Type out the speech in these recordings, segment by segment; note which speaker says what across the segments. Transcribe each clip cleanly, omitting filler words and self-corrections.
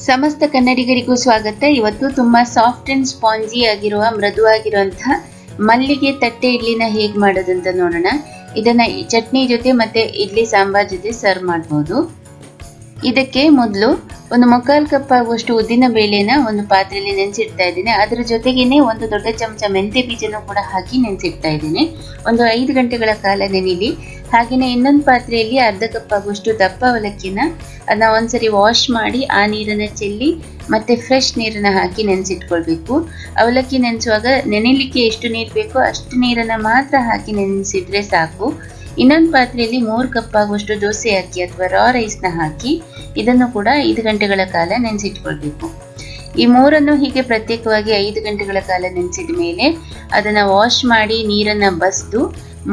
Speaker 1: ಸಮಸ್ತ ಕನ್ನಡಿಗರಿಗೂ ಸ್ವಾಗತ. ಇವತ್ತು ತುಂಬಾ ಸಾಫ್ಟ್ ಅಂಡ್ ಸ್ಪಾಂಜಿ ಆಗಿರುವ ಮೃದುವಾಗಿರುವಂತಹ ಮಲ್ಲಿಗೆ ತಟ್ಟೆ ಇಡ್ಲಿನ ಹೇಗೆ ಮಾಡೋದಂತ ನೋಡೋಣ. ಇದನ್ನ ಚಟ್ನಿ ಜೊತೆ ಮತ್ತೆ ಇಡ್ಲಿ ಸಾಂಬಾರ್ ಜೊತೆ ಸರ್ವ್ ಮಾಡಬಹುದು. ಇದಕ್ಕೆ ಮೊದಲು ಒಂದು 1/4 ಕಪ್ ಆಗುವಷ್ಟು ಉದ್ದಿನ ಬೇಳೆನ ಒಂದು ಪಾತ್ರೆಯಲ್ಲಿ ನೆನೆಸಿಡ್ತಾ ಇದ್ದೀನಿ. ಅದರ ಜೊತೆಗೇನೆ ಒಂದು ದೊಡ್ಡ ಚಮಚ ಮೆಂತೆ ಬೀಜನೂ ಕೂಡ ಹಾಕಿ ನೆನೆಸಿಡ್ತಾ ಇದ್ದೀನಿ. ಒಂದು 5 ಗಂಟೆಗಳ ಕಾಲ ನೆನೆಯಲಿ. ಹಾಗೆಯೇ ಇನ್ನೊಂದು ಪಾತ್ರೆಯಲ್ಲಿ ಅರ್ಧ ಕಪ್ ಆಗುವಷ್ಟು ದಪ್ಪ ಅವಲಕ್ಕಿನ ಅದನ್ನ ಒಂದ್ಸರಿ ವಾಶ್ ಮಾಡಿ ಆ ನೀರನ್ನ ಚೆಲ್ಲಿ ಮತ್ತೆ ಫ್ರೆಶ್ ನೀರನ್ನ ಹಾಕಿ ನೆನೆಸಿಟ್ಕೊಳ್ಬೇಕು. ಅವಲಕ್ಕಿ ನೆನೆಸುವಾಗ ನೆನೆಯಲಿಕ್ಕೆ ಎಷ್ಟು ನೀರು ಬೇಕೋ ಅಷ್ಟು ನೀರನ್ನ ಮಾತ್ರ ಹಾಕಿ ನೆನೆಸಿದ್ರೆ ಸಾಕು. ಇನ್ನೊಂದು ಪಾತ್ರೆಯಲ್ಲಿ 3 ಕಪ್ ಆಗುವಷ್ಟು ದೋಸೆ ಅಕ್ಕಿ ಅಥವಾ ರಾ ರೈಸ್ನ ಹಾಕಿ ಇದನ್ನು ಕೂಡ 5 ಗಂಟೆಗಳ ಕಾಲ ನೆನೆಸಿಟ್ಕೊಳ್ಬೇಕು. ಈ ಮೂರನ್ನು ಹೀಗೆ ಪ್ರತ್ಯೇಕವಾಗಿ 5 ಗಂಟೆಗಳ ಕಾಲ ನೆನೆಸಿದ ಮೇಲೆ ಅದನ್ನ ವಾಶ್ ಮಾಡಿ ನೀರನ್ನ ಬಸಿದು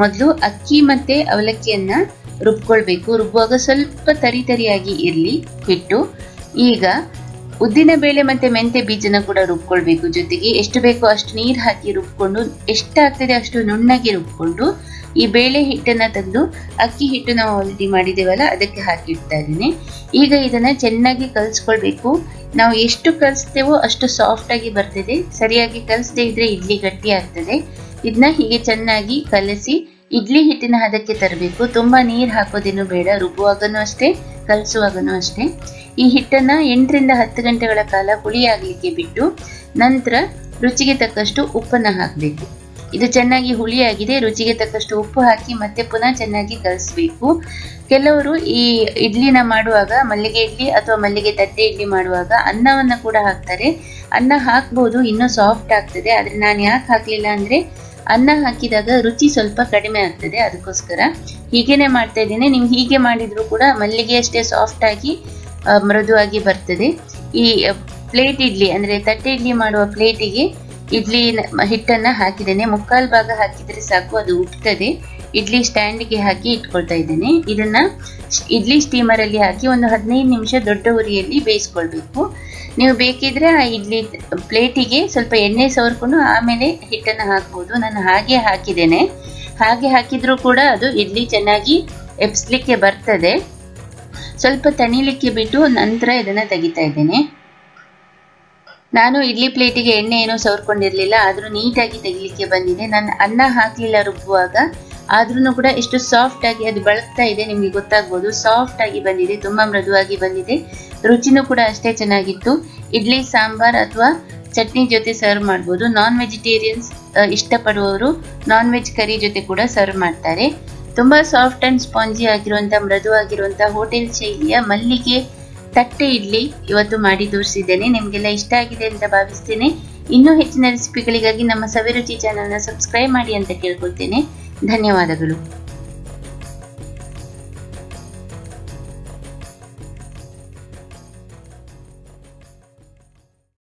Speaker 1: ಮೊದಲು ಅಕ್ಕಿ ಮತ್ತೆ ಅವಲಕ್ಕಿಯನ್ನ ರುಬ್ಕೊಳ್ಬೇಕು. ರುಬ್ಬುವಾಗ ಸ್ವಲ್ಪ ತರಿಯಾಗಿ ಇರಲಿ ಹಿಟ್ಟು. ಈಗ ಉದ್ದಿನ ಬೇಳೆ ಮತ್ತೆ ಮೆಂತೆ ಬೀಜನ ಕೂಡ ರುಬ್ಕೊಳ್ಬೇಕು. ಜೊತೆಗೆ ಎಷ್ಟು ಬೇಕೋ ಅಷ್ಟು ನೀರು ಹಾಕಿ ರುಬ್ಕೊಂಡು ಎಷ್ಟಾಗ್ತದೆ ಅಷ್ಟು ನುಣ್ಣಗೆ ರುಬ್ಕೊಂಡು ಈ ಬೇಳೆ ಹಿಟ್ಟನ್ನ ತೆಗೆದು ಅಕ್ಕಿ ಹಿಟ್ಟು ನಾವು ಆಲ್ರೆಡಿ ಮಾಡಿದ್ದೇವಲ್ಲ ಅದಕ್ಕೆ ಹಾಕಿಡ್ತಾ ಇದ್ದೀನಿ. ಈಗ ಇದನ್ನ ಚೆನ್ನಾಗಿ ಕಲಿಸ್ಕೊಳ್ಬೇಕು. ನಾವು ಎಷ್ಟು ಕಲಿಸ್ತೇವೋ ಅಷ್ಟು ಸಾಫ್ಟ್ ಆಗಿ ಬರ್ತದೆ. ಸರಿಯಾಗಿ ಕಲಿಸದೇ ಇದ್ರೆ ಇಡ್ಲಿ ಗಟ್ಟಿ ಆಗ್ತದೆ. ಇದನ್ನ ಹೀಗೆ ಚೆನ್ನಾಗಿ ಕಲಸಿ ಇಡ್ಲಿ ಹಿಟ್ಟಿನ ಹದಕ್ಕೆ ತರಬೇಕು. ತುಂಬಾ ನೀರು ಹಾಕೋದೇನು ಬೇಡ. ರುಬ್ಬುವಾಗನೂ ಅಷ್ಟೇ, ಕಲಸುವಾಗನೂ ಅಷ್ಟೇ. ಈ ಹಿಟ್ಟನ್ನ 8 ರಿಂದ 10 ಗಂಟೆಗಳ ಕಾಲ ಹುಳಿ ಆಗ್ಲಿಕ್ಕೆ ಬಿಟ್ಟು ನಂತರ ರುಚಿಗೆ ತಕ್ಕಷ್ಟು ಉಪ್ಪನ್ನ ಹಾಕಬೇಕು. ಇದು ಚೆನ್ನಾಗಿ ಹುಳಿಯಾಗಿದೆ. ರುಚಿಗೆ ತಕ್ಕಷ್ಟು ಉಪ್ಪು ಹಾಕಿ ಮತ್ತೆ ಪುನಃ ಚೆನ್ನಾಗಿ ಕಲಿಸ್ಬೇಕು. ಕೆಲವರು ಈ ಇಡ್ಲಿನ ಮಾಡುವಾಗ ಮಲ್ಲಿಗೆ ಇಡ್ಲಿ ಅಥವಾ ಮಲ್ಲಿಗೆ ತಟ್ಟೆ ಇಡ್ಲಿ ಮಾಡುವಾಗ ಅನ್ನವನ್ನ ಕೂಡ ಹಾಕ್ತಾರೆ. ಅನ್ನ ಹಾಕ್ಬಹುದು, ಇನ್ನೂ ಸಾಫ್ಟ್ ಆಗ್ತದೆ. ಆದ್ರೆ ನಾನು ಯಾಕೆ ಹಾಕ್ಲಿಲ್ಲ ಅಂದ್ರೆ ಅನ್ನ ಹಾಕಿದಾಗ ರುಚಿ ಸ್ವಲ್ಪ ಕಡಿಮೆ ಆಗ್ತದೆ. ಅದಕ್ಕೋಸ್ಕರ ಹೀಗೇನೆ ಮಾಡ್ತಾ ಇದ್ದೇನೆ. ನೀವು ಹೀಗೆ ಮಾಡಿದ್ರು ಕೂಡ ಮಲ್ಲಿಗೆ ಅಷ್ಟೇ ಸಾಫ್ಟ್ ಆಗಿ ಮೃದುವಾಗಿ ಬರ್ತದೆ. ಈ ಪ್ಲೇಟ್ ಇಡ್ಲಿ ಅಂದ್ರೆ ತಟ್ಟೆ ಇಡ್ಲಿ ಮಾಡುವ ಪ್ಲೇಟಿಗೆ ಇಡ್ಲಿ ಹಿಟ್ಟನ್ನ ಹಾಕಿದ್ದೇನೆ. 1/4 ಭಾಗ ಹಾಕಿದ್ರೆ ಸಾಕು, ಅದು ಉಬ್ತದೆ. ಇಡ್ಲಿ ಸ್ಟ್ಯಾಂಡ್ಗೆ ಹಾಕಿ ಇಟ್ಕೊಳ್ತಾ ಇದ್ದೇನೆ. ಇದನ್ನ ಇಡ್ಲಿ ಸ್ಟೀಮರ್ ಅಲ್ಲಿ ಹಾಕಿ ಒಂದು 15 ನಿಮಿಷ ದೊಡ್ಡ ಉರಿಯಲ್ಲಿ ಬೇಯಿಸ್ಕೊಳ್ಬೇಕು. ನೀವು ಬೇಕಿದ್ರೆ ಆ ಇಡ್ಲಿ ಪ್ಲೇಟಿಗೆ ಸ್ವಲ್ಪ ಎಣ್ಣೆ ಸವರ್ಕೊಂಡು ಆಮೇಲೆ ಹಿಟ್ಟನ್ನ ಹಾಕ್ಬೋದು. ನಾನು ಹಾಗೆ ಹಾಕಿದ್ದೇನೆ. ಹಾಗೆ ಹಾಕಿದ್ರೂ ಕೂಡ ಅದು ಇಡ್ಲಿ ಚೆನ್ನಾಗಿ ಎಬ್ಸ್ಲಿಕ್ಕೆ ಬರ್ತದೆ. ಸ್ವಲ್ಪ ತಣಿಲಿಕ್ಕೆ ಬಿಟ್ಟು ನಂತರ ಇದನ್ನ ತೆಗಿತಾ ಇದ್ದೇನೆ. ನಾನು ಇಡ್ಲಿ ಪ್ಲೇಟಿಗೆ ಎಣ್ಣೆ ಏನೋ ಸವರ್ಕೊಂಡಿರ್ಲಿಲ್ಲ, ಆದ್ರೂ ನೀಟಾಗಿ ತೆಗಿಲಿಕ್ಕೆ ಬಂದಿದೆ. ನಾನು ಅನ್ನ ಹಾಕ್ಲಿಲ್ಲ ರುಬ್ಬುವಾಗ, ಆದ್ರೂ ಕೂಡ ಎಷ್ಟು ಸಾಫ್ಟ್ ಆಗಿ ಅದು ಬಳಕ್ತಾ ಇದೆ ನಿಮ್ಗೆ ಗೊತ್ತಾಗ್ಬೋದು. ಸಾಫ್ಟ್ ಆಗಿ ಬಂದಿದೆ, ತುಂಬಾ ಮೃದುವಾಗಿ ಬಂದಿದೆ. ರುಚಿನೂ ಕೂಡ ಅಷ್ಟೇ ಚೆನ್ನಾಗಿತ್ತು. ಇಡ್ಲಿ ಸಾಂಬಾರ್ ಅಥವಾ ಚಟ್ನಿ ಜೊತೆ ಸರ್ವ್ ಮಾಡ್ಬೋದು. ನಾನ್ ವೆಜಿಟೇರಿಯನ್ಸ್ ಇಷ್ಟಪಡುವವರು ನಾನ್ ವೆಜ್ ಕರಿ ಜೊತೆ ಕೂಡ ಸರ್ವ್ ಮಾಡ್ತಾರೆ. ತುಂಬಾ ಸಾಫ್ಟ್ ಅಂಡ್ ಸ್ಪಾಂಜಿ ಆಗಿರುವಂತಹ ಮೃದುವಾಗಿರುವಂತಹ ಹೋಟೆಲ್ ಶೈಲಿಯ ಮಲ್ಲಿಗೆ ತಟ್ಟೆ ಇಡ್ಲಿ ಇವತ್ತು ಮಾಡಿ ತೋರಿಸಿದ್ದೇನೆ. ನಿಮ್ಗೆಲ್ಲ ಇಷ್ಟ ಆಗಿದೆ ಅಂತ ಭಾವಿಸ್ತೇನೆ. ಇನ್ನೂ ಹೆಚ್ಚಿನ ರೆಸಿಪಿಗಳಿಗಾಗಿ ನಮ್ಮ ಸವಿರುಚಿ ಚಾನೆಲ್ನ ಸಬ್ಸ್ಕ್ರೈಬ್ ಮಾಡಿ ಅಂತ ಕೇಳ್ಕೊಳ್ತೇನೆ. ಧನ್ಯವಾದಗಳು.